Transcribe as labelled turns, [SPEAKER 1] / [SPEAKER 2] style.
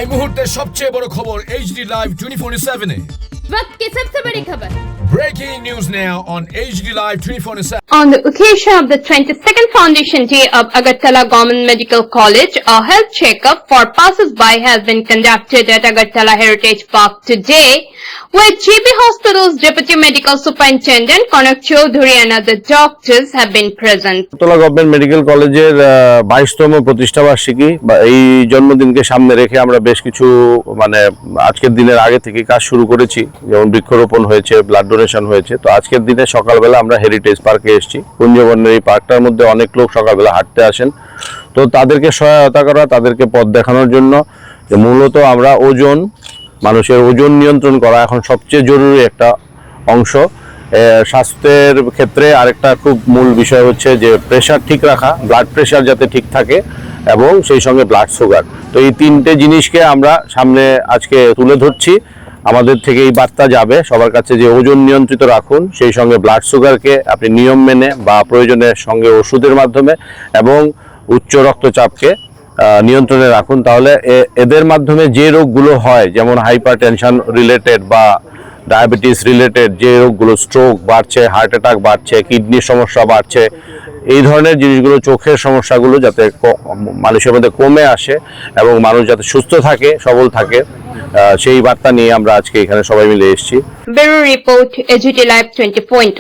[SPEAKER 1] এই মুহূর্তে সবচেয়ে বড় খবর HD Live 24/7 এ।
[SPEAKER 2] वक्त की सबसे बड़ी खबर।
[SPEAKER 1] Breaking news now on HD Live 24/7.
[SPEAKER 2] On the occasion of the 22nd Foundation Day of Agartala Government Medical College, a health checkup for passers-by has been conducted at Agartala Heritage Park today, where GB Hospital's Deputy Medical Superintendent Kanak Chaudhary and other doctors have been present.
[SPEAKER 3] Agartala government medical কলেজের 22তম প্রতিষ্ঠাবার্ষিকী বা এই জন্মদিনকে সামনে রেখে আমরা বেশ কিছু আজকের দিনের আগে থেকে কাজ শুরু করেছি, যেমন বৃক্ষরোপণ হয়েছে, ব্লাড ডোনেশন হয়েছে। তো আজকের দিনে সকালবেলা আমরা হেরিটেজ পার্কে এসেছি। কুঞ্জবনের এই পার্কটার মধ্যে অনেক লোক সকালবেলা হাঁটতে আসেন, তো তাদেরকে সহায়তা করা, তাদেরকে পথ দেখানোর জন্য যে মূলত আমরা মানুষের ওজন নিয়ন্ত্রণ করা এখন সবচেয়ে জরুরি একটা অংশ। স্বাস্থ্যের ক্ষেত্রে আরেকটা খুব মূল বিষয় হচ্ছে যে প্রেশার ঠিক রাখা, ব্লাড প্রেশার যাতে ঠিক থাকে এবং সেই সঙ্গে ব্লাড সুগার। তো এই তিনটে জিনিসকে আমরা সামনে আজকে তুলে ধরছি। আমাদের থেকে এই বার্তা যাবে সবার কাছে যে ওজন নিয়ন্ত্রিত রাখুন, সেই সঙ্গে ব্লাড সুগারকে আপনি নিয়ম মেনে বা প্রয়োজনের সঙ্গে ওষুধের মাধ্যমে এবং উচ্চ রক্তচাপকে নিয়ন্ত্রণে রাখুন। তাহলে এদের মাধ্যমে যে রোগগুলো হয়, যেমন হাইপার টেনশন রিলেটেড বা ডায়াবেটিস রিলেটেড যে রোগগুলো, স্ট্রোক বাড়ছে, হার্ট অ্যাটাক বাড়ছে, কিডনির সমস্যা বাড়ছে, এই ধরনের জিনিসগুলো, চোখের সমস্যাগুলো যাতে মানুষের মধ্যে কমে আসে এবং মানুষ যাতে সুস্থ থাকে, সবল থাকে, সেই বার্তা নিয়ে আমরা আজকে এখানে সবাই মিলে এসেছি।
[SPEAKER 2] Bureau Report, AGT Live 24/7.